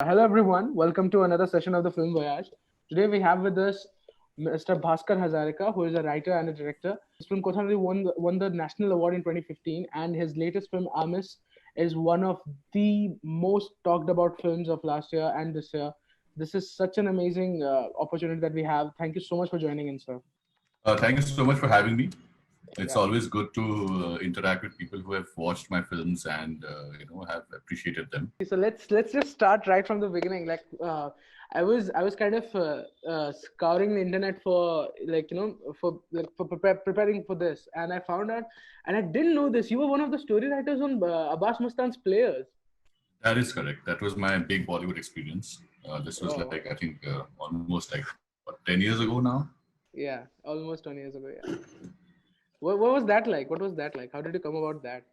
Hello everyone, welcome to another session of the Film Voyage. Today we have with us Mr. Bhaskar Hazarika, who is a writer and a director. His film Kothanodi won the National Award in 2015, and his latest film Aamis is one of the most talked about films of last year and this year. This is such an amazing opportunity that we have. Thank you so much for joining in, sir. Thank you so much for having me. It's Yeah. always good to interact with people who have watched my films and have appreciated them. So let's just start right from the beginning. I was kind of scouring the internet for preparing for this, and I found out, and I didn't know this. You were one of the story writers on Abbas Mustan's Players. That is correct. That was my big Bollywood experience. This was Oh, like I think almost like 10 years ago now. yeah, almost 20 years ago. Yeah. What was that like? What was that like? How did you come about that?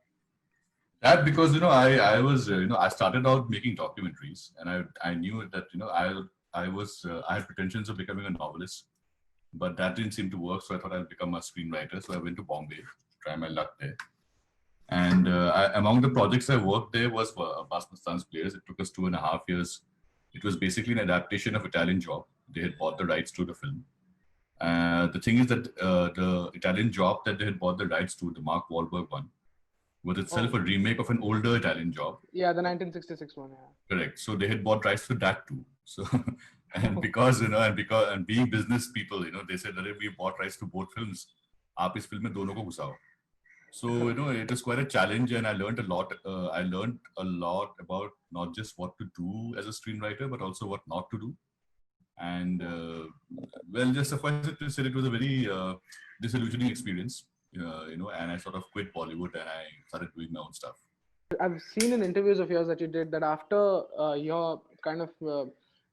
That because I was I started out making documentaries and I knew that I had pretensions of becoming a novelist, but that didn't seem to work. So I thought I'd become a screenwriter. So I went to Bombay, try my luck there. And among the projects I worked there was for Abbas Mustan's Players. It took us 2.5 years. It was basically an adaptation of Italian Job. They had bought the rights to the film. The thing is that the Italian Job that they had bought the rights to, the Mark Wahlberg one, was itself a remake of an older Italian Job. Yeah, the 1966 one. Yeah. Correct. So they had bought rights to that too. So and because being business people, they said that if we bought rights to both films, आप इस film में दोनों को घुसाओ. So it was quite a challenge, and I learned a lot. I learned a lot about not just what to do as a screenwriter, but also what not to do. And well, just suffice it to say, it was a very disillusioning experience. And I sort of quit Bollywood and I started doing my own stuff. I've seen in interviews of yours that you did that after your kind of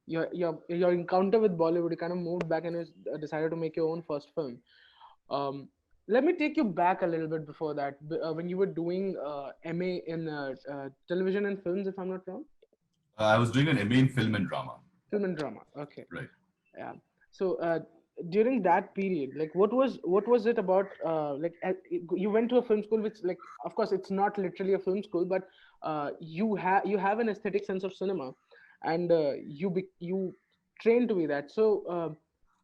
your encounter with Bollywood, you kind of moved back and decided to make your own first film. Let me take you back a little bit before that. When you were doing MA in television and films, if I'm not wrong. I was doing an MA in film and drama. Film and drama. Okay. Right. Yeah. So during that period, like what was it about? You went to a film school, which, like, of course, it's not literally a film school, but you have an aesthetic sense of cinema, and you train to be that. So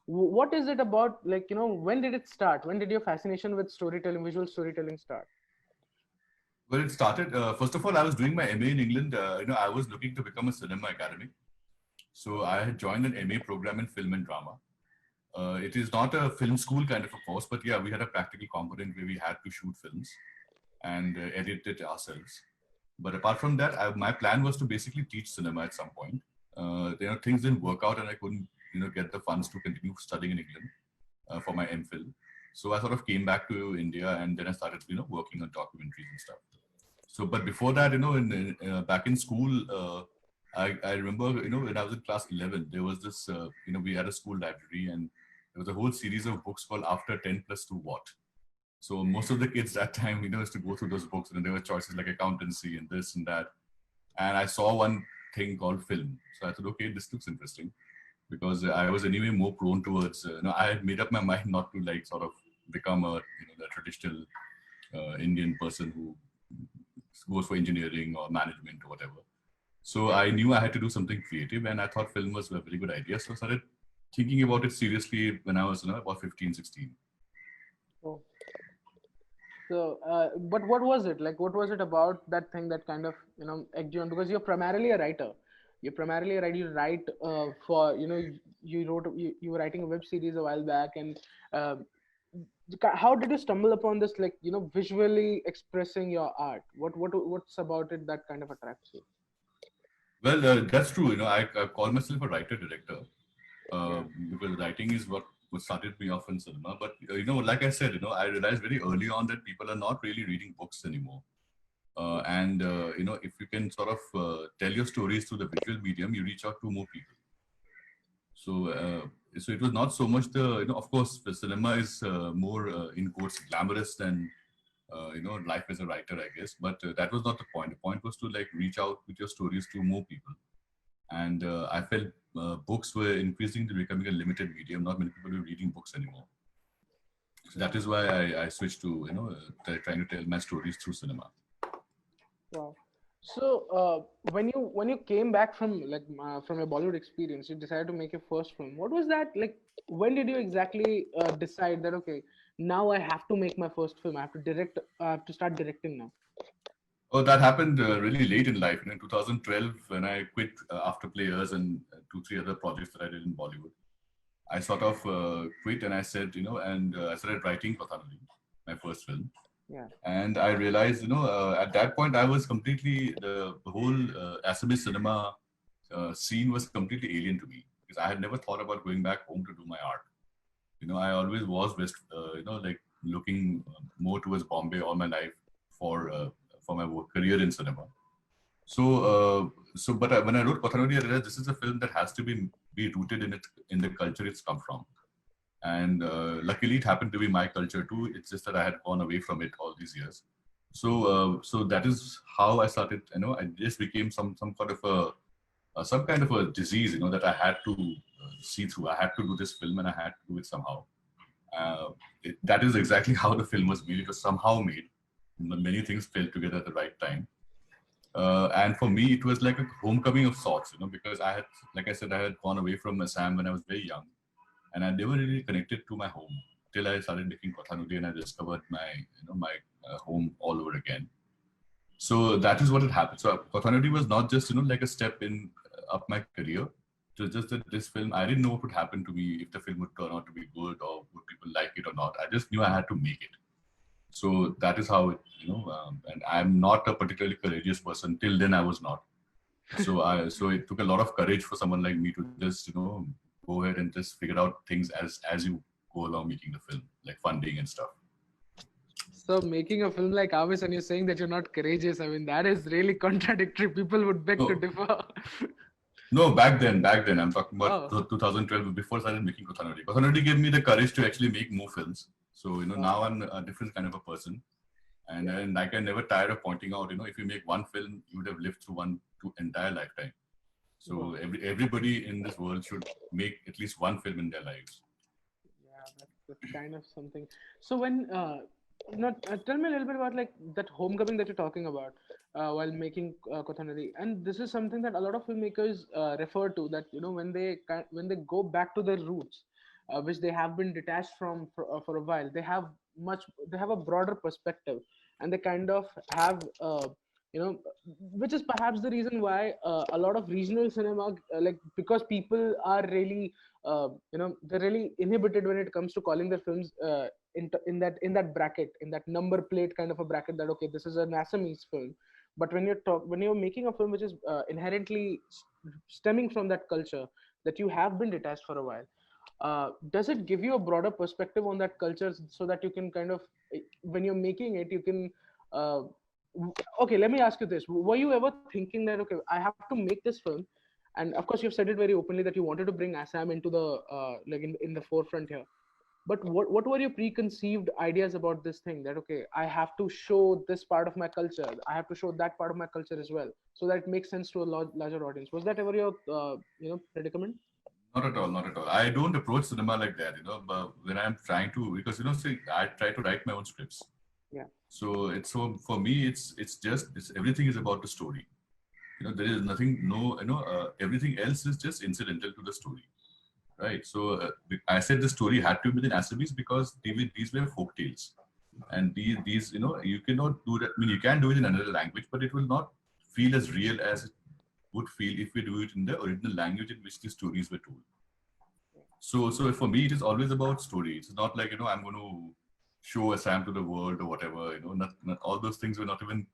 what is it about? Like, when did it start? When did your fascination with storytelling, visual storytelling, start? Well, it started. First of all, I was doing my MA in England. I was looking to become a cinema academic. So I had joined an MA program in film and drama. It is not a film school kind of a course, but yeah, we had a practical component where we had to shoot films and edit it ourselves. But apart from that, my plan was to basically teach cinema at some point. Things didn't work out, and I couldn't, get the funds to continue studying in England for my MPhil. So I sort of came back to India, and then I started, working on documentaries and stuff. So, but before that, back in school, I remember, when I was in class 11, there was this, we had a school library, and there was a whole series of books called After 10 Plus 2 What. So most of the kids that time, used to go through those books, and there were choices like accountancy and this and that. And I saw one thing called film. So I thought, okay, this looks interesting, because I was anyway more prone towards, I had made up my mind not to like sort of become the traditional Indian person who goes for engineering or management or whatever. So I knew I had to do something creative, and I thought film was a very good idea. So I started thinking about it seriously when I was about 15, 16. Oh. So, but what was it like? What was it about that thing that kind of egged you on? Because you're primarily a writer. You're primarily a writer. You write for you were writing a web series a while back, and how did you stumble upon this? Like, visually expressing your art. What's about it that kind of attracts you? Well, that's true. I call myself a writer-director because writing is what started me off in cinema. But, like I said, I realized very early on that people are not really reading books anymore. If you can sort of tell your stories through the visual medium, you reach out to more people. So it was not so much of course, the cinema is more, in quotes, glamorous than life as a writer, I guess. But that was not the point. The point was to like reach out with your stories to more people. And I felt books were increasingly becoming a limited medium. Not many people were reading books anymore. So that is why I switched to, trying to tell my stories through cinema. Wow. So when you came back from from your Bollywood experience, you decided to make your first film. What was that like? When did you exactly decide that okay, now I have to make my first film. I have to direct. I have to start directing now. Oh, that happened really late in life. In 2012, when I quit After Players and two, three other projects that I did in Bollywood, I sort of quit and I said, and I started writing Kothanodi, my first film. Yeah. And I realized, at that point, I was completely, the whole Assamese cinema scene was completely alien to me because I had never thought about going back home to do my art. I always was west, like looking more towards Bombay all my life for uh, for my work, career in cinema. But when I wrote Kothanodi, I realized this is a film that has to be rooted in the culture it's come from. And luckily, it happened to be my culture too. It's just that I had gone away from it all these years. So that is how I started. I just became some kind of some kind of a disease. That I had to see through. I had to do this film, and I had to do it somehow. That is exactly how the film was made. It was somehow made. Many things fell together at the right time. And for me, it was like a homecoming of sorts, because I had, like I said, I had gone away from Assam when I was very young, and I never really connected to my home till I started making Kothanodi and I discovered my home all over again. So that is what had happened. So Kothanodi was not just like a step in up my career. It was just that this film, I didn't know what would happen to me if the film would turn out to be good or would people like it or not. I just knew I had to make it. So that is how it, and I'm not a particularly courageous person. Till then, I was not. So it took a lot of courage for someone like me to just go ahead and just figure out things as you go along making the film, like funding and stuff. So making a film like Avis and you're saying that you're not courageous, I mean that is really contradictory. People would beg to No, differ. no, back then, I'm talking about Oh, 2012 before I started making Kothanodi. Kothanodi gave me the courage to actually make more films. So wow. now I'm a different kind of a person. And, Yeah. and like I never tired of pointing out, if you make one film, you would have lived through one to entire lifetime. So Wow. everybody in this world should make at least one film in their lives. Yeah, that's kind of something. So when tell me a little bit about like that homecoming that you're talking about while making Kothanadi, and this is something that a lot of filmmakers refer to, that when when they go back to their roots, which they have been detached from for a while, they have a broader perspective, and they kind of have you know which is perhaps the reason why a lot of regional cinema like because people are really they're really inhibited when it comes to calling their films in that bracket, in that number plate kind of a bracket, that okay, this is an Assamese film. But when you're making a film which is inherently stemming from that culture that you have been detached for a while, does it give you a broader perspective on that culture so that you can kind of when you're making it you can uh, okay, let me ask you this: were you ever thinking that okay, I have to make this film, and of course you've said it very openly that you wanted to bring Assam into the in the forefront here, but what were your preconceived ideas about this thing, that okay, I have to show this part of my culture, I have to show that part of my culture as well, so that it makes sense to a larger audience? Was that ever your predicament? Not at all, not at all. I don't approach cinema like that, but when I'm trying to, because, see, I try to write my own scripts. Yeah. So for me, it's everything is about the story. There is nothing, no, everything else is just incidental to the story. Right. So I said the story had to be in Assamese because these were folk tales. And these, you cannot do that. I mean, you can do it in another language, but it will not feel as real as it would feel if we do it in the original language in which the stories were told. So for me, it is always about story. It's not like, I'm going to show a Sam to the world or whatever, not all those things were not even,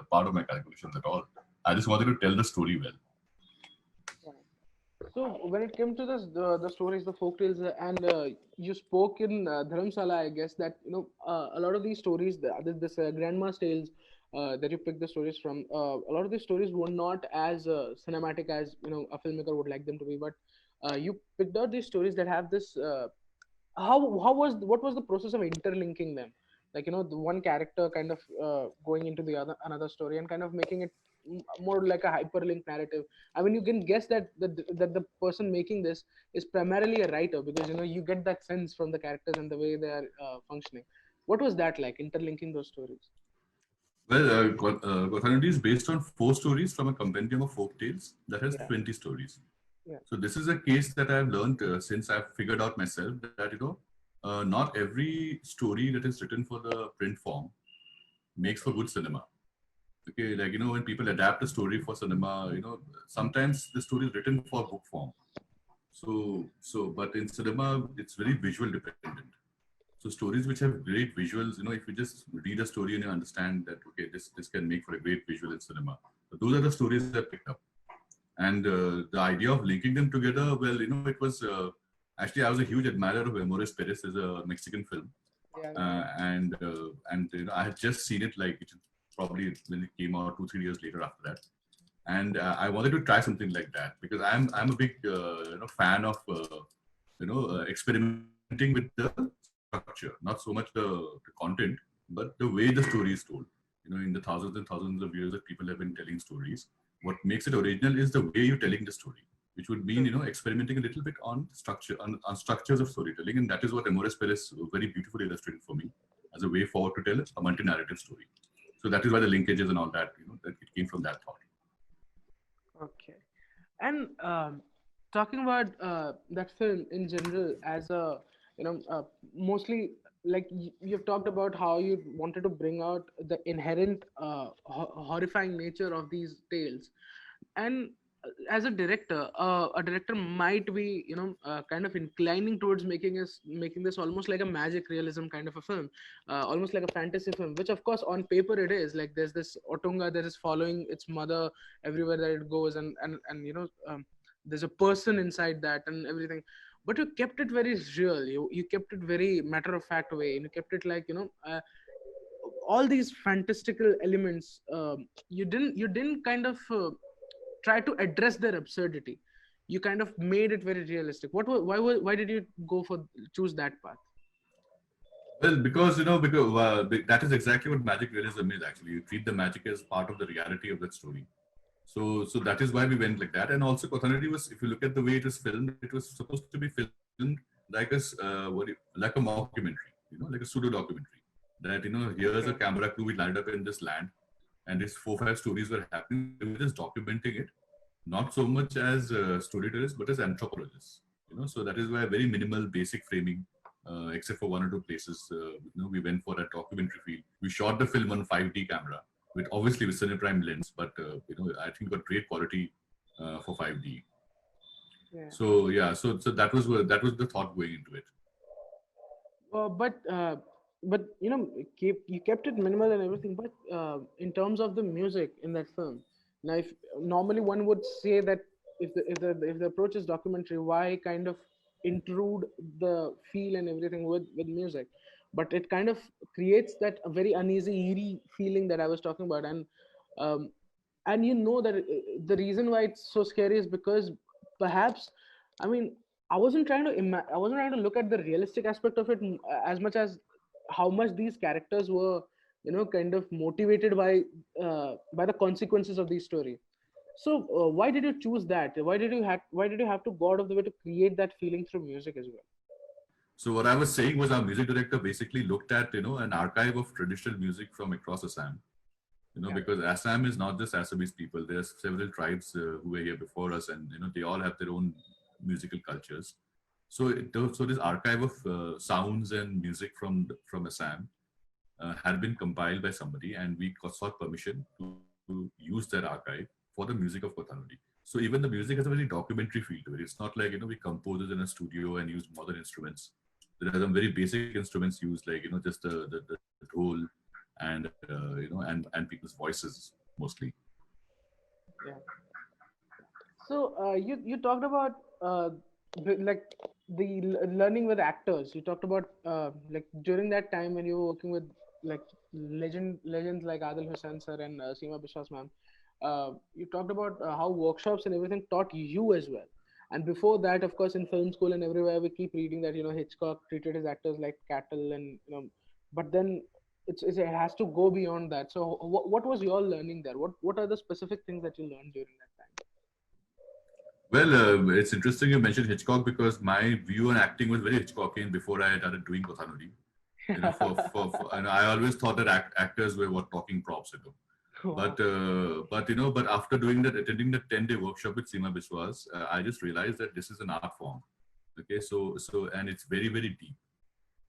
part of my calculations at all. I just wanted to tell the story well. So when it came to this, the stories, the folk tales, and you spoke in Dharamsala, I guess that a lot of these stories, this grandma's tales that you picked the stories from, a lot of these stories were not as cinematic as a filmmaker would like them to be. But you picked out these stories that have this. How was what was the process of interlinking them? Like the one character kind of going into the other another story and kind of making it more like a hyperlink narrative. I mean, you can guess that the person making this is primarily a writer, because you get that sense from the characters and the way they are functioning. What was that like, interlinking those stories? Well, Kothanodi is based on 4 stories from a compendium of folk tales that has Yeah, 20 stories. yeah, So this is a case that I've learned since I've figured out myself that not every story that is written for the print form makes for good cinema. Okay, like when people adapt a story for cinema, sometimes the story is written for book form. But in cinema, it's very visual dependent. So stories which have great visuals, if you just read a story and you understand that okay, this can make for a great visual in cinema. So those are the stories I picked up. And the idea of linking them together, well, it was actually I was a huge admirer of Amores Perez as a Mexican film, yeah, and I had just seen it like probably when it came out 2 3 years later after that, and I wanted to try something like that because I'm a big fan of experimenting with the structure, not so much the content, but the way the story is told. In the thousands and thousands of years that people have been telling stories, what makes it original is the way you're telling the story, which would mean true. experimenting a little bit on structure, on structures of storytelling, and that is what Amores Perez very beautifully illustrated for me as a way forward to tell a multi-narrative story. So that is why the linkages and all that, that it came from that thought. Okay. And talking about that film in general, as a mostly like you've talked about how you wanted to bring out the inherent horrifying nature of these tales, and as a director might be kind of inclining towards making this almost like a magic realism kind of a film, almost like a fantasy film, which of course on paper it is. Like there's this otunga that is following its mother everywhere that it goes, and there's a person inside that and everything, but you kept it very real. You kept it very matter of fact way, and you kept it like all these fantastical elements. You didn't kind of try to address their absurdity. You kind of made it very realistic. Why did you go for choose that path? Well, because that is exactly what magic realism is. Actually, you treat the magic as part of the reality of that story. So that is why we went like that. And also, Kothanodi was, if you look at the way it was filmed, it was supposed to be filmed like like a mockumentary, like a pseudo documentary. That here's a Okay. camera crew, we landed up in this land, and these 4 5 stories were happening. We were just documenting it, not so much as storytellers, but as anthropologists. So that is why very minimal, basic framing, except for 1 or 2 places. We went for a documentary feel. We shot the film on 5D camera, with obviously with Cineprime lens, but I think got great quality for 5D. Yeah. So yeah, so that was the thought going into it. But you kept it minimal and everything. But in terms of the music in that film, now if normally one would say that if the approach is documentary, why kind of intrude the feel and everything with music? But it kind of creates that a very uneasy, eerie feeling that I was talking about, um, and that the reason why it's so scary is because perhaps, I mean, I wasn't trying to look at the realistic aspect of it as much as how much these characters were kind of motivated by the consequences of the story. So why did you choose that? Why did you have to go out of the way to create that feeling through music as well? So what I was saying was our music director basically looked at an archive of traditional music from across Assam. Yeah. Because Assam is not just Assamese people. There's several tribes who were here before us, and they all have their own musical cultures. So this archive of sounds and music from Assam had been compiled by somebody, and we sought permission to use that archive for the music of Kothanodi. So even the music has a very documentary feel to it. It's not like we composed it in a studio and used modern instruments. There are some very basic instruments used, like just the dhol and and people's voices mostly. Yeah. So you talked about like learning with actors. You talked about like during that time when you were working with like legends like Adil Hussain sir and Seema Biswas ma'am. You talked about how workshops and everything taught you as well. And before that, of course, in film school and everywhere, we keep reading that Hitchcock treated his actors like cattle, and but then it has to go beyond that. So what was your learning there? What are the specific things that you learned during that time? Well, it's interesting you mentioned Hitchcock because my view on acting was very Hitchcockian before I started doing Kothanodi. And I always thought that actors were what talking props, Wow. But after doing that, attending the 10-day workshop with Seema Biswas, I just realized that this is an art form. Okay, and it's very, very deep.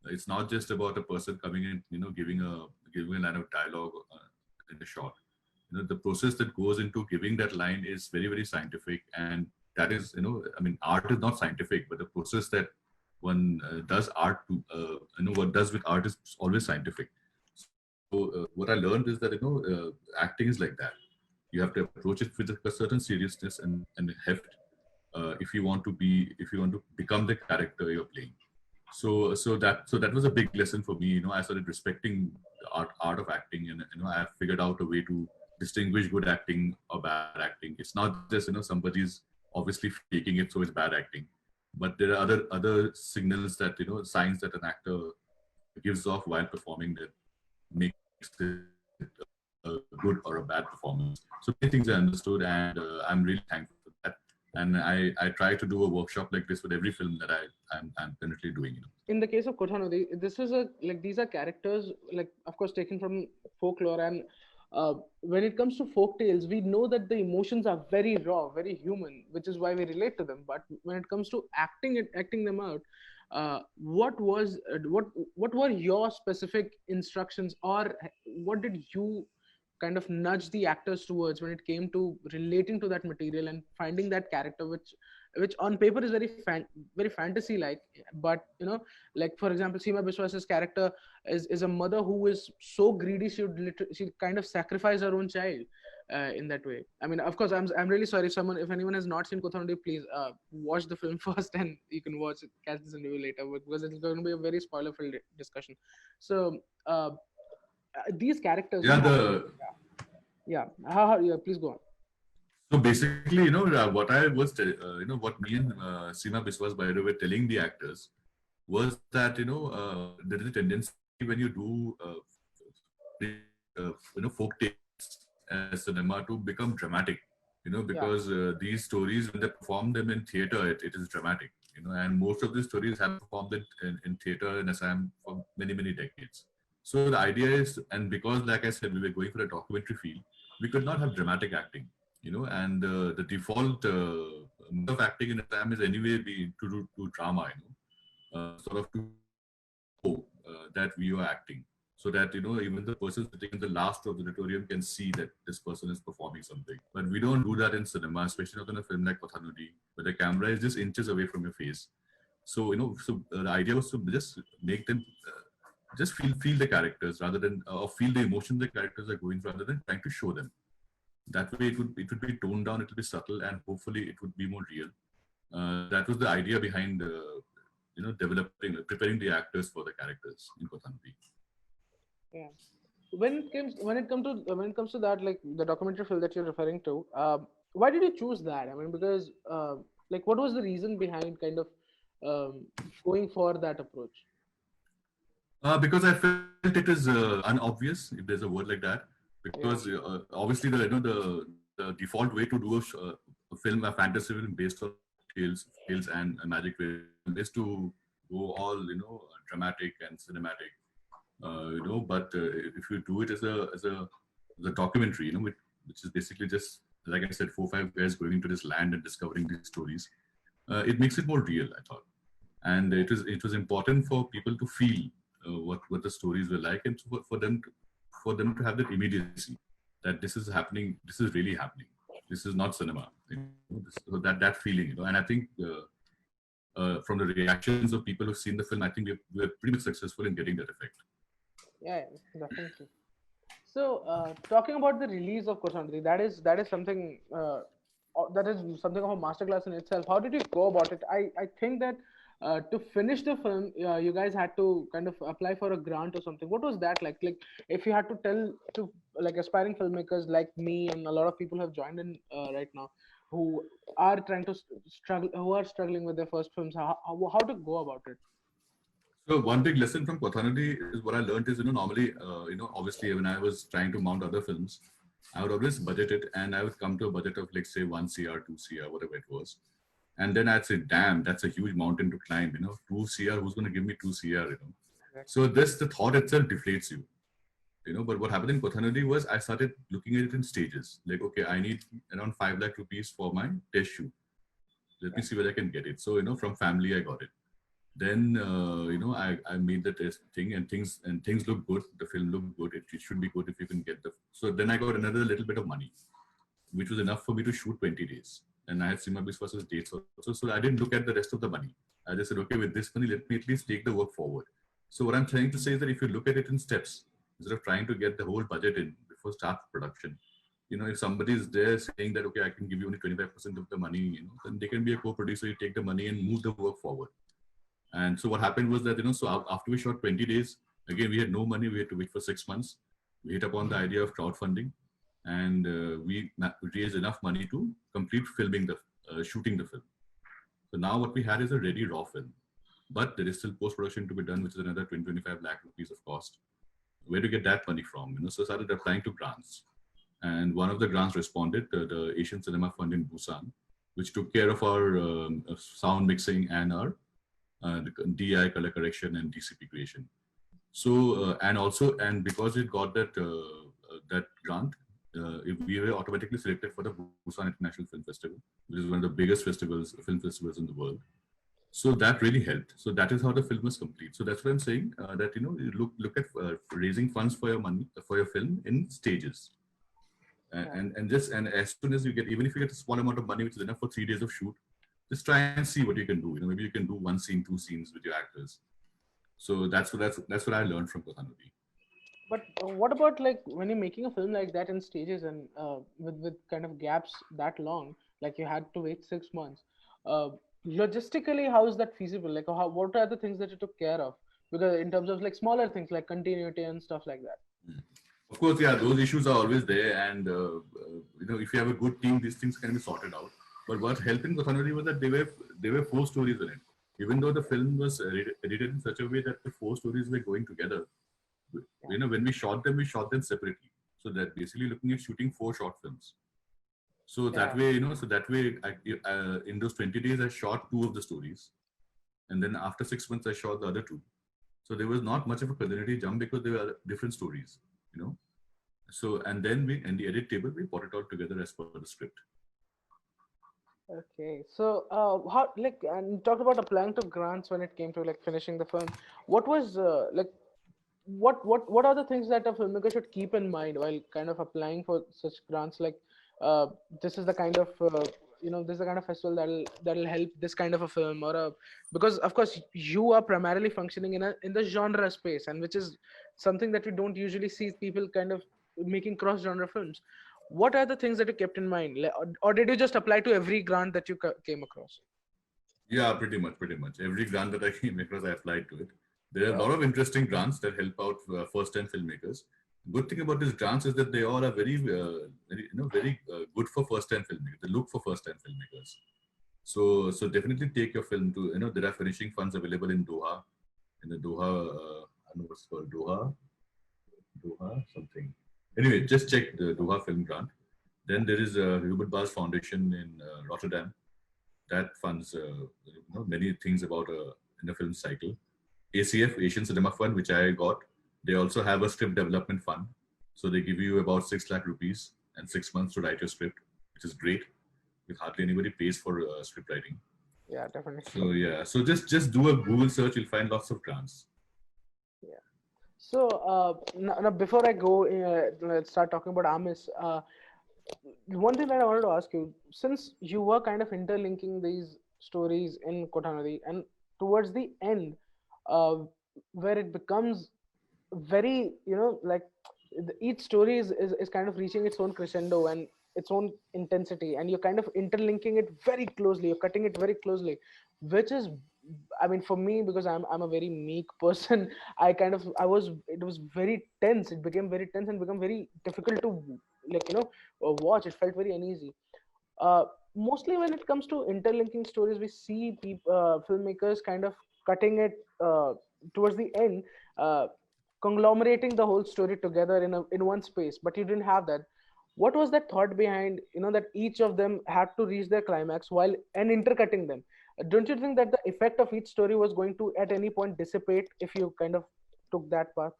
It's not just about a person coming in, giving a line of dialogue in a shot. The process that goes into giving that line is very, very scientific, and that is, I mean, art is not scientific, but the process that one does art to, what does with art is always scientific. So what I learned is that acting is like that. You have to approach it with a certain seriousness and heft if you want to become the character you're playing. So that was a big lesson for me. I started respecting the art of acting, and I figured out a way to distinguish good acting or bad acting. It's not just somebody's obviously faking it, so it's bad acting. But there are other signals that signs that an actor gives off while performing that makes it a good or a bad performance. So many things I understood, and I'm really thankful for that. And I try to do a workshop like this with every film that I'm currently doing. In the case of Kothanodi, this is a like these are characters like of course taken from folklore, and when it comes to folk tales, we know that the emotions are very raw, very human, which is why we relate to them. But when it comes to acting them out, what were your specific instructions, or what did you kind of nudge the actors towards when it came to relating to that material and finding that character which on paper is very fantasy like, but like for example Seema Biswas's character is a mother who is so greedy she kind of sacrificed her own child in that way. I mean, of course, I'm really sorry if anyone has not seen Kothanodi, please watch the film first and you can catch this interview later, because it's going to be a very spoiler filled discussion. So these characters Yeah, the yeah, yeah, please go on. So basically, what I was, what me and Seema Biswas, by the way, were telling the actors was that, there is a tendency when you do, folk tales as cinema to become dramatic, Yeah, because these stories, when they perform them in theater, it is dramatic, and most of these stories have performed in theater in Assam for many, many decades. So the idea is, and because, like I said, we were going for a documentary feel, we could not have dramatic acting, and the default mode of acting in Assam is anyway to drama, sort of to show that we are acting, so that even the person sitting in the last of the auditorium can see that this person is performing something. But we don't do that in cinema, especially not in a film like Kothanodi, where the camera is just inches away from your face. So the idea was to just make them just feel the characters rather than or feel the emotions the characters are going through, rather than trying to show them. That way, it would be toned down, it will be subtle, and hopefully, it would be more real. That was the idea behind preparing the actors for the characters in Kothanodi. yeah. When it comes to that, like the documentary film that you're referring to, why did you choose that? I mean, because like what was the reason behind kind of um, going for that approach? Because I felt it is unobvious, if there's a word like that. Because Yeah, obviously, the default way to do a film, a fantasy film based on tales and a magic film is to go all dramatic and cinematic. But if you do it as a documentary, which is basically just, like I said, 4 or 5 guys going into this land and discovering these stories, it makes it more real, I thought. And it was important for people to feel what the stories were like, and for them to have that immediacy that this is happening, this is really happening, this is not cinema. So that feeling, and I think from the reactions of people who've seen the film, I think we're pretty much successful in getting that effect. yeah, definitely. So, talking about the release of Kothanodi, that is something that is something of a masterclass in itself. How did you go about it? I think that to finish the film, you guys had to kind of apply for a grant or something. What was that like? Like, if you had to tell to like aspiring filmmakers like me and a lot of people have joined in right now, who are trying to struggle, who are struggling with their first films, how to go about it? So one big lesson from Kothanodi is what I learned is, normally, obviously when I was trying to mount other films, I would always budget it, and I would come to a budget of, like, say, 1 CR, 2 CR, whatever it was. And then I'd say, damn, that's a huge mountain to climb, 2 CR, who's going to give me 2 CR, So this, the thought itself deflates you, but what happened in Kothanodi was I started looking at it in stages. Like, okay, I need around 5 lakh rupees for my test shoot. Let me see where I can get it. So, from family, I got it. Then, I made the test thing, and things look good. The film looked good. It should be good if you can get the. So then I got another little bit of money, which was enough for me to shoot 20 days. And I had Cinema Bis versus dates also. So I didn't look at the rest of the money. I just said, okay, with this money, let me at least take the work forward. So what I'm trying to say is that if you look at it in steps, instead of trying to get the whole budget in before start production, if somebody is there saying that, okay, I can give you only 25% of the money, then they can be a co-producer. You take the money and move the work forward. And so what happened was that, so after we shot 20 days, again, we had no money. We had to wait for 6 months. We hit upon the idea of crowdfunding, and we raised enough money to complete filming shooting the film. So now what we had is a ready raw film, but there is still post-production to be done, which is another 20-25 lakh rupees of cost. Where to get that money from? So I started applying to grants, and one of the grants responded, the Asian Cinema Fund in Busan, which took care of our sound mixing and our the DI color correction and DCP creation. So and because it got that grant, we were automatically selected for the Busan International Film Festival, which is one of the biggest film festivals in the world. So that really helped. So that is how the film was complete. So that's what I'm saying, that you look at raising funds for your film in stages. And as soon as you get, even if you get a small amount of money, which is enough for 3 days of shoot, just try and see what you can do. Maybe you can do 1 scene, 2 scenes with your actors. So that's what I learned from Kothanodi. But what about like when you're making a film like that in stages and with kind of gaps that long, like you had to wait 6 months? Logistically, how is that feasible? Like, what are the things that you took care of? Because in terms of like smaller things like continuity and stuff like that. Of course, yeah, those issues are always there, and if you have a good team, these things can be sorted out. But what helped in Kothanodi was that there were 4 stories in it. Even though the film was edited in such a way that the 4 stories were going together, when we shot them separately. So that basically looking at shooting 4 short films. So that way, in those 20 days, I shot 2 of the stories, and then after 6 months, I shot the other 2. So there was not much of a continuity jump because they were different stories, So and then in the edit table, we put it all together as per the script. Okay, so how and talked about applying to grants when it came to like finishing the film. What was what are the things that a filmmaker should keep in mind while kind of applying for such grants? Like this is the kind of this is the kind of festival that'll help this kind of a film, or because of course you are primarily functioning in the genre space, and which is something that we don't usually see people kind of making cross genre films. What are the things that you kept in mind, or did you just apply to every grant that you came across? Yeah, pretty much. Every grant that I came across, I applied to it. There are a lot of interesting grants that help out first-time filmmakers. Good thing about these grants is that they all are very good for first-time filmmakers. They look for first-time filmmakers. So definitely take your film to, there are finishing funds available in Doha, I don't know what's called, Doha something. Anyway, just check the Doha Film Grant. Then there is Hubert Bas Foundation in Rotterdam that funds many things about in the film cycle. ACF, Asian Cinema Fund, which I got, they also have a script development fund. So they give you about 6 lakh rupees and 6 months to write your script, which is great. Because hardly anybody pays for script writing. Yeah, definitely. So yeah, so just do a Google search, you'll find lots of grants. Yeah. So now before I go, let's start talking about Aamis. One thing that I wanted to ask you, since you were kind of interlinking these stories in Kothanodi, and towards the end, where it becomes very, like each story is kind of reaching its own crescendo and its own intensity, and you're kind of interlinking it very closely, you're cutting it very closely, which is, I mean, for me, because I'm a very meek person, it was very tense. It became very tense and become very difficult to watch. It felt very uneasy. Mostly when it comes to interlinking stories, we see filmmakers kind of cutting it towards the end, conglomerating the whole story together in one space. But you didn't have that. What was that thought behind, that each of them had to reach their climax while and intercutting them? Don't you think that the effect of each story was going to at any point dissipate if you kind of took that path?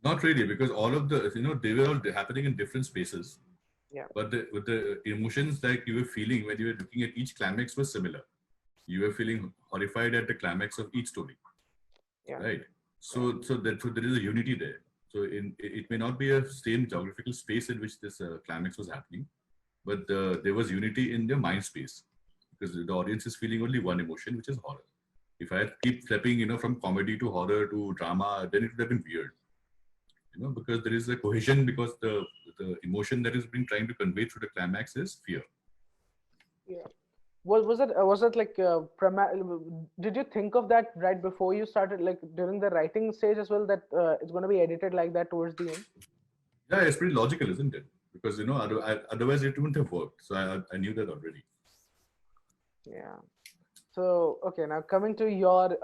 Not really, because all of the, they were all happening in different spaces. Yeah. But with the emotions like you were feeling when you were looking at each climax was similar. You were feeling horrified at the climax of each story, Yeah. right? So there is a unity there. So it may not be a same geographical space in which this climax was happening, but there was unity in the mind space, because the audience is feeling only one emotion, which is horror. If I keep flipping, from comedy to horror to drama, then it would have been weird, because there is a cohesion, because the emotion that is being trying to convey through the climax is fear. Yeah. Was it like did you think of that right before you started, like during the writing stage as well, that it's going to be edited like that towards the end? Yeah, it's pretty logical, isn't it? Because otherwise it wouldn't have worked. So I knew that already. Yeah. So, okay, now coming to your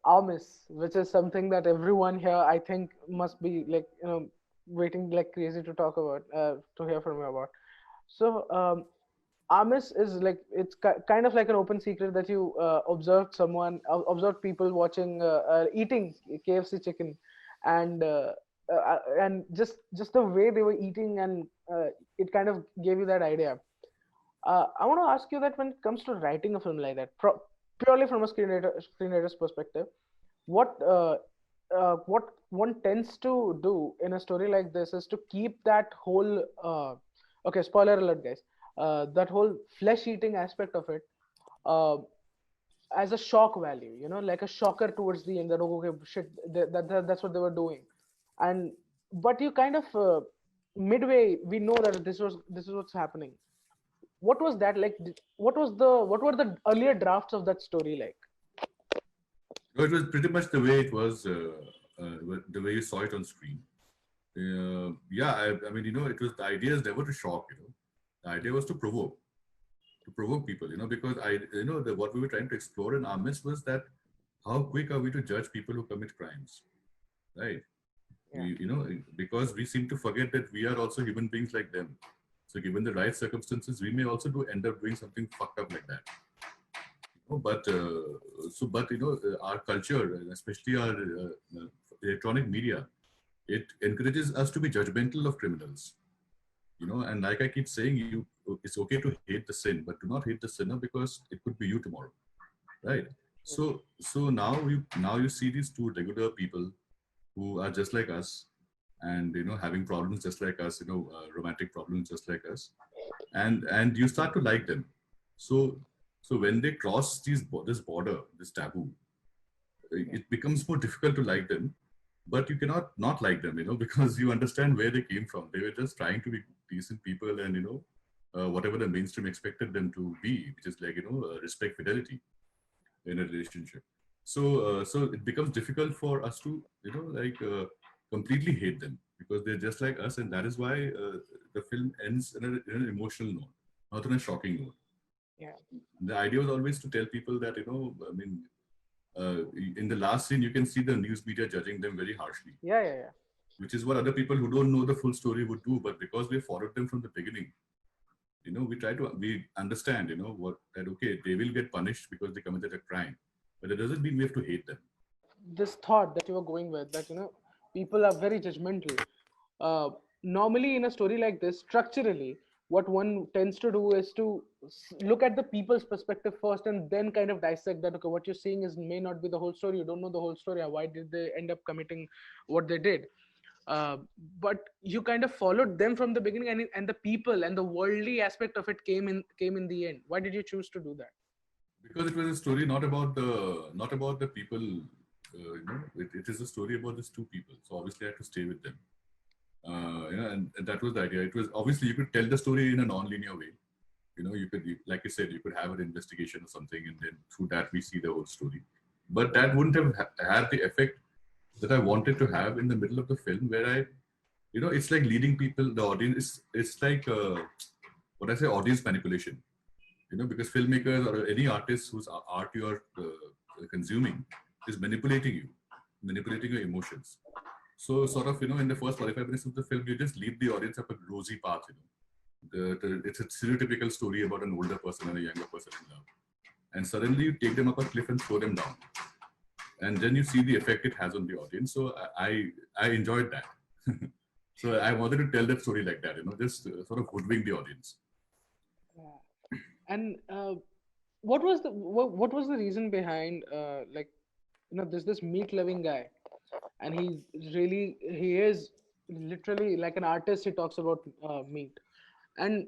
Aamis, which is something that everyone here, I think, must be like, waiting like crazy to talk about, to hear from you about. So, Aamis is like, it's kind of like an open secret that you observed people watching, eating KFC chicken, and just the way they were eating, and it kind of gave you that idea. I want to ask you that when it comes to writing a film like that, purely from a screenwriter's perspective, what one tends to do in a story like this is to keep that whole okay, spoiler alert, guys, that whole flesh eating aspect of it uh, as a shock value, like a shocker towards the end, that oh, okay, shit, that's what they were doing. And but you kind of midway we know that this is what's happening. What was that like? What were the earlier drafts of that story like? No, it was pretty much the way it was, the way you saw it on screen. Yeah, I mean, it was, the idea is never to shock. The idea was to provoke people. Because what we were trying to explore in Aamis was that how quick are we to judge people who commit crimes, right? Yeah. Because we seem to forget that we are also human beings like them. So given the right circumstances, we may also end up doing something fucked up like that. But our culture, and especially our electronic media, it encourages us to be judgmental of criminals. And like I keep saying, it's okay to hate the sin, but do not hate the sinner, because it could be you tomorrow, right? So now you see these two regular people who are just like us, and having problems just like us, romantic problems just like us, and you start to like them. So when they cross this border, this taboo, it becomes more difficult to like them. But you cannot not like them, because you understand where they came from. They were just trying to be decent people, and whatever the mainstream expected them to be, which is like respect, fidelity in a relationship. So it becomes difficult for us to completely hate them, because they're just like us, and that is why the film ends in an emotional note, not in a shocking note. Yeah. The idea was always to tell people that in the last scene you can see the news media judging them very harshly. Yeah. Which is what other people who don't know the full story would do, but because we followed them from the beginning, we understand, that okay, they will get punished because they committed a crime, but it doesn't mean we have to hate them. This thought that you were going with, that people are very judgmental. Normally in a story like this, structurally, what one tends to do is to look at the people's perspective first, and then kind of dissect that, okay, what you're seeing is may not be the whole story, you don't know the whole story, why did they end up committing what they did. uh, but you kind of followed them from the beginning, and the people and the worldly aspect of it came in the end. Why did you choose to do that? Because it was a story not about the people. It is a story about these two people, so obviously I had to stay with them. And that was the idea. It was obviously you could tell the story in a non-linear way. Like you said, you could have an investigation or something, and then through that we see the whole story. But that wouldn't have had the effect that I wanted to have in the middle of the film, where it's like leading people, the audience. It's like what I say, audience manipulation. Because filmmakers or any artist whose art you are consuming is manipulating your emotions. So sort of, in the first 45 minutes of the film, you just lead the audience up a rosy path. It's a stereotypical story about an older person and a younger person in love. And suddenly you take them up a cliff and throw them down. and then you see the effect it has on the audience. So I enjoyed that. So I wanted to tell that story like that, just sort of hoodwink the audience. Yeah. And what was the reason behind like there's this meat loving guy, and he is literally like an artist. He talks about meat, and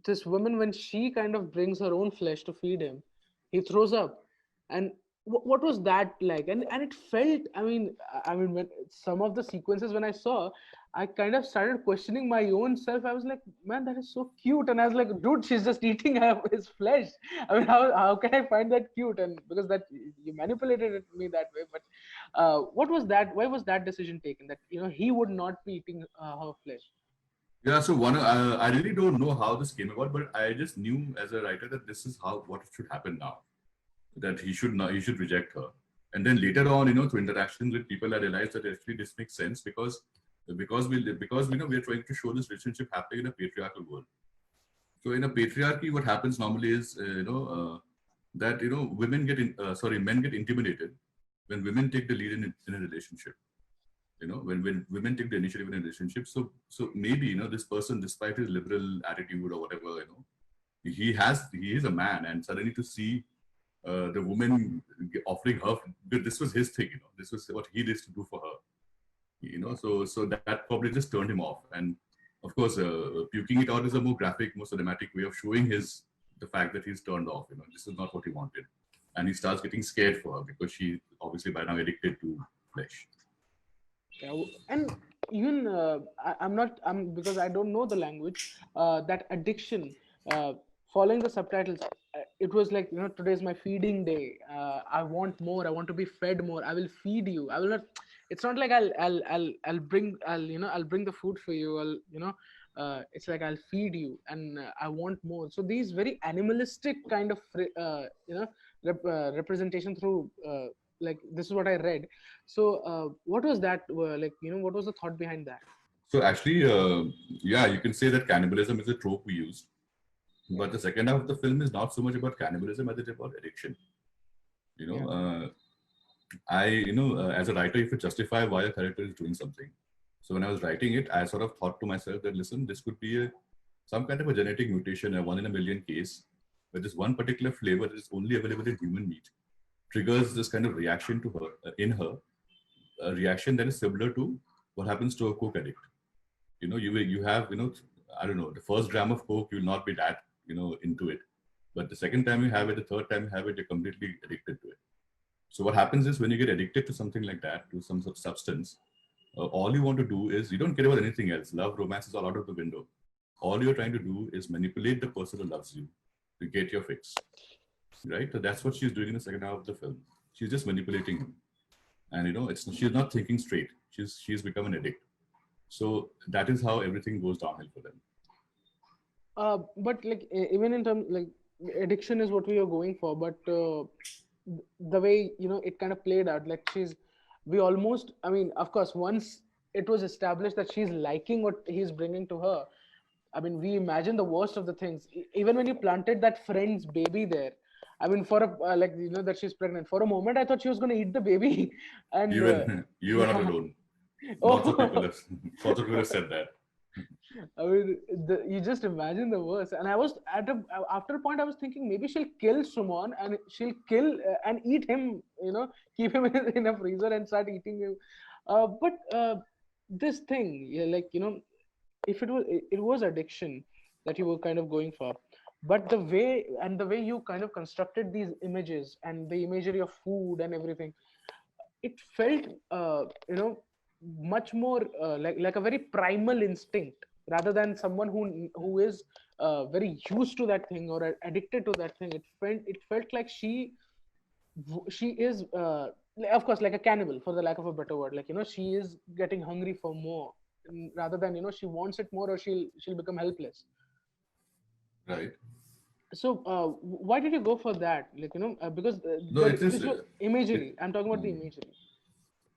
this woman, when she kind of brings her own flesh to feed him, he throws up. And what was that like? And it felt, I mean when some of the sequences when I saw, I kind of started questioning my own self. I was like, man, that is so cute. And I was like, dude, she's just eating his flesh. I mean, how can I find that cute? And because that you manipulated me that way. But what was that? Why was that decision taken? That he would not be eating her flesh. Yeah, so I really don't know how this came about, but I just knew as a writer that this is what should happen now. That he should reject her. And then later on, through interactions with people, I realized that actually this makes sense because we know we are trying to show this relationship happening in a patriarchal world. So in a patriarchy, what happens normally is that men get intimidated when women take the lead in a relationship. When women take the initiative in a relationship. So maybe this person, despite his liberal attitude or whatever, he is a man, and suddenly to see the woman offering her, this was his thing, this was what he used to do for her, so that probably just turned him off. And of course, puking it out is a more graphic, more cinematic way of showing the fact that he's turned off. This is not what he wanted, and he starts getting scared for her because she obviously by now addicted to flesh. Yeah, and even I'm because I don't know the language. That addiction, following the subtitles, it was like today's my feeding day. I want more. I want to be fed more. I will feed you. I will not. It's not like I'll bring the food for you. It's like I'll feed you, and I want more. So these very animalistic kind of representation through like this is what I read. So what was that like what was the thought behind that? So actually, yeah, you can say that cannibalism is a trope we used, but the second half of the film is not so much about cannibalism as it is about addiction. As a writer, you have to justify why a character is doing something. So when I was writing it, I sort of thought to myself that, listen, this could be some kind of a genetic mutation, a 1 in a million case, where this one particular flavor that is only available in human meat triggers this kind of reaction to her, in her, a reaction that is similar to what happens to a coke addict. You have, I don't know, the first gram of coke, you'll not be that, into it. But the second time you have it, the third time you have it, you're completely addicted to it. So what happens is when you get addicted to something like that, to some sort of substance, all you want to do is, you don't care about anything else. Love, romance is all out of the window. All you're trying to do is manipulate the person who loves you to get your fix. Right? So that's what she's doing in the second half of the film. She's just manipulating him. And she's not thinking straight. She's become an addict. So that is how everything goes downhill for them. But like even in terms like addiction is what we are going for, but the way it kind of played out, like we almost, I mean, of course, once it was established that she's liking what he's bringing to her, I mean, we imagine the worst of the things. Even when you planted that friend's baby there, I mean, for a like that she's pregnant. For a moment, I thought she was going to eat the baby, and You are not alone. Lots of people have said that. I mean, you just imagine the worst. And I was after a point, I was thinking maybe she'll kill Sumon and she'll kill and eat him. Keep him in a freezer and start eating him. But this thing, yeah, like if it was addiction that you were kind of going for, but the way you kind of constructed these images and the imagery of food and everything, it felt much more like a very primal instinct rather than someone who is very used to that thing or addicted to that thing. It felt like she is of course like a cannibal, for the lack of a better word. Like she is getting hungry for more, rather than she wants it more or she'll become helpless. Right. So why did you go for that? Like because No, it is this was imagery. I'm talking about the imagery.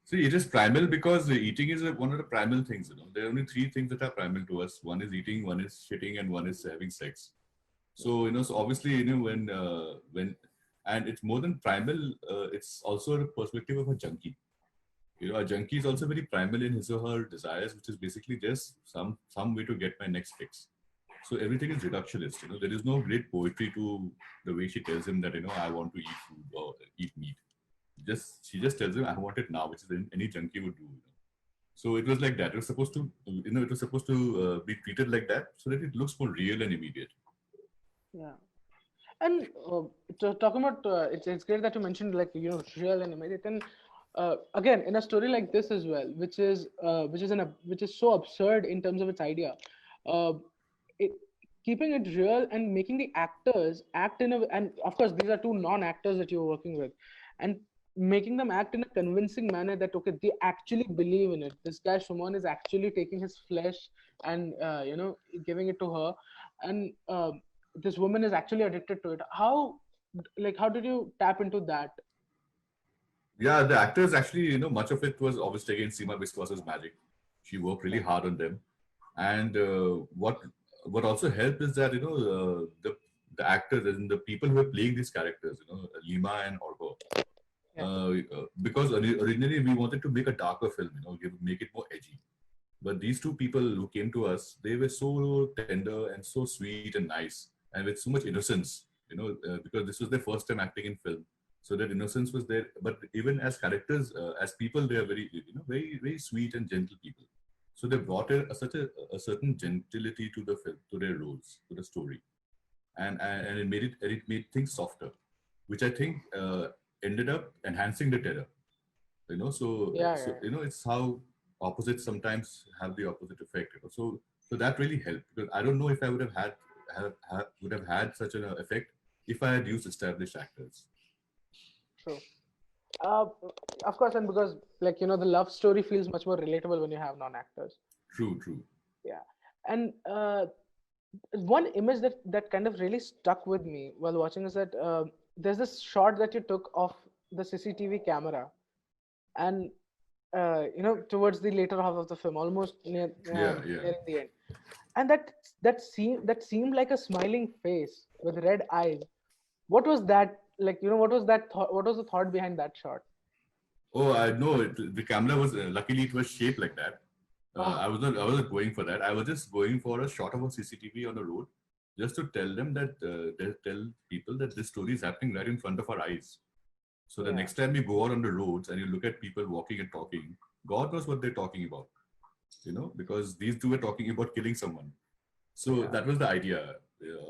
See, it is primal because eating is one of the primal things. There are only three things that are primal to us. One is eating, one is shitting, and one is having sex. So so obviously when And it's more than primal. It's also a perspective of a junkie. A junkie is also very primal in his or her desires, which is basically just some way to get my next fix. So everything is reductionist. There is no great poetry to the way she tells him that I want to eat food or eat meat. Just she just tells him I want it now, which is any junkie would do. So it was like that. It was supposed to, it was supposed to be treated like that so that it looks more real and immediate. Yeah. And talking about it's great that you mentioned like real and immediate. And again, in a story like this as well, which is so absurd in terms of its idea, uh, it, keeping it real and making the actors act in a, and of course these are two non-actors that you're working with, and making them act in a convincing manner that okay, they actually believe in it. This guy Shuman is actually taking his flesh and giving it to her, and this woman is actually addicted to it. How did you tap into that? Yeah, the actors actually, much of it was obviously again Seema Biswas's magic. She worked really Yeah. hard on them, and what also helped is that the actors and the people who were playing these characters, Lima and Orgo, Yeah. because originally we wanted to make a darker film, make it more edgy. But these two people who came to us, they were so tender and so sweet and nice, and with so much innocence, because this was their first time acting in film. So that innocence was there. But even as characters, as people, they are very, very, very sweet and gentle people. So they brought a certain gentility to the film, to their roles, to the story, and it made things softer, which I think ended up enhancing the terror. Yeah, So yeah, it's how opposites sometimes have the opposite effect. So that really helped, because I don't know if I would would have had such an effect if I had used established actors. true. uh, of course, and because like the love story feels much more relatable when you have non-actors. True, true. Yeah. And one image that kind of really stuck with me while watching is that there's this shot that you took of the CCTV camera, and towards the later half of the film, almost Yeah, yeah. nearing the end, and that seemed like a smiling face with red eyes. What was that like? What was that thought? What was the thought behind that shot? Oh, I know it. The camera was luckily it was shaped like that. Oh, I wasn't going for that. I was just going for a shot of a CCTV on the road, just to tell them that tell people that this story is happening right in front of our eyes. So the yeah, next time you go out on the roads and you look at people walking and talking, God knows what they're talking about, because these two were talking about killing someone. So yeah, that was the idea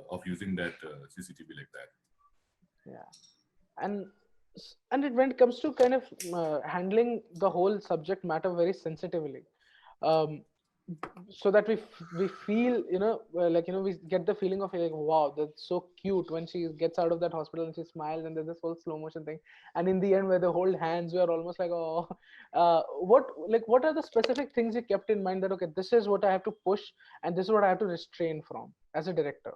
of using that CCTV like that. yeah. and when it comes to kind of handling the whole subject matter very sensitively, um, so that we feel we get the feeling of like wow, that's so cute when she gets out of that hospital and she smiles and there's this whole slow motion thing, and in the end where they hold hands we are almost like oh, what are the specific things you kept in mind that okay, this is what I have to push and this is what I have to restrain from as a director?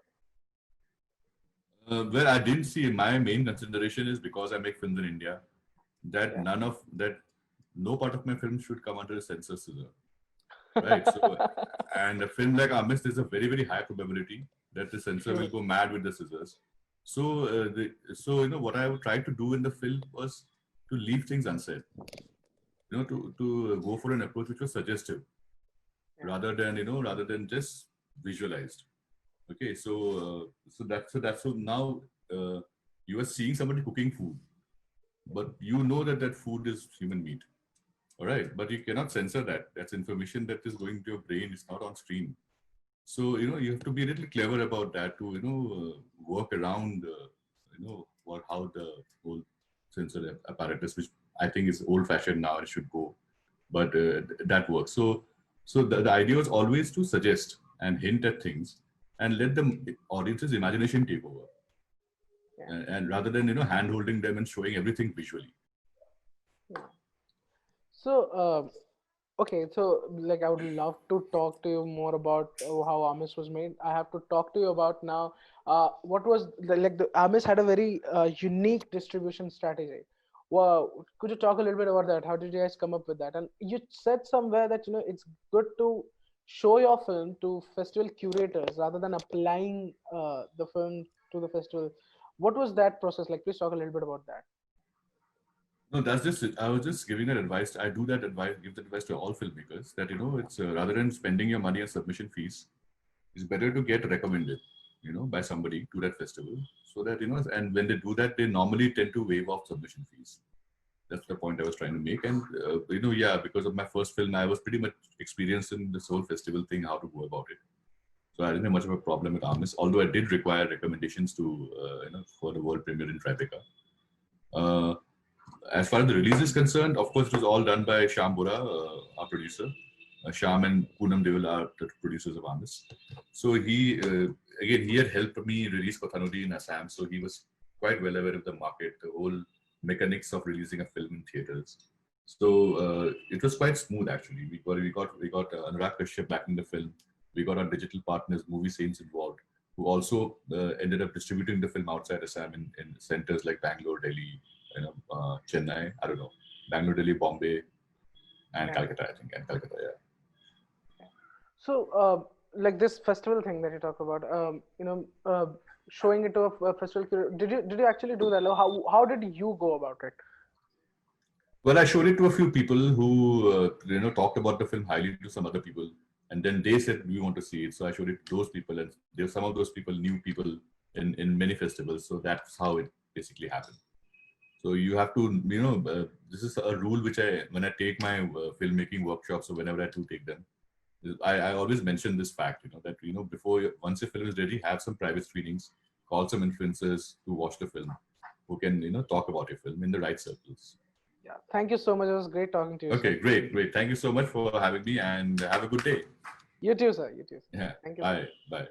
Where I didn't see, my main consideration is, because I make films in India, that Yeah. no part of my film should come under a censor scissor, right? So, and a film like Aamis, there's a very, very high probability that the censor will True. go mad with the scissors. So, what I would try to do in the film was to leave things unsaid, to go for an approach which was suggestive, Yeah. rather than just visualized. Okay, so now you are seeing somebody cooking food, but you know that that food is human meat. All right, but you cannot censor that. That's information that is going to your brain. It's not on screen. So you have to be a little clever about that to work around what how the whole sensor apparatus, which I think is old-fashioned now and should go, but that works. So the idea was always to suggest and hint at things and let the audience's imagination take over, Yeah. and rather than hand holding them and showing everything visually. Yeah. So, okay, so like I would love to talk to you more about how Amis was made. I have to talk to you about now. What was the Amis had a very unique distribution strategy. Well, could you talk a little bit about that? How did you guys come up with that? And you said somewhere that it's good to show your film to festival curators rather than applying the film to the festival. What was that process like? Please talk a little bit about that. No, that's just it. I was just giving that advice. I do that advice, give that advice to all filmmakers that, it's rather than spending your money on submission fees, it's better to get recommended, by somebody to that festival so that, and when they do that, they normally tend to waive off submission fees. That's the point I was trying to make. And, yeah, because of my first film, I was pretty much experienced in this whole festival thing, how to go about it. So I didn't have much of a problem with Aamis, although I did require recommendations to, for the world premiere in Tribeca. As far as the release is concerned, of course, it was all done by Shyam Bora, our producer. Shyam and Poonam Deol are the producers of Aamis. So he had helped me release Kothanodi in Assam. So he was quite well aware of the market, the whole mechanics of releasing a film in theaters. So it was quite smooth actually. We got Anurag Kashyap back in the film. We got our digital partners, Movie Saints involved, who also ended up distributing the film outside Assam in centers like Bangalore, Delhi, Chennai, I don't know, Bangalore, Delhi, Bombay, and Calcutta, I think, and Calcutta, yeah. So, like this festival thing that you talk about, showing it to a festival. Did you actually do that? How did you go about it? Well, I showed it to a few people who talked about the film highly to some other people, and then they said we want to see it. So I showed it to those people, and some of those people knew people in many festivals. So that's how it basically happened. So you have to, this is a rule which when I take my filmmaking workshops or whenever I do take them, I always mention this fact, that, once your film is ready, have some private screenings, call some influencers to watch the film, who can, talk about your film in the right circles. Yeah. Thank you so much. It was great talking to you. Okay, sir. Great. Thank you so much for having me and have a good day. You too, sir. You too. Yeah. Thank you. Bye. Bye.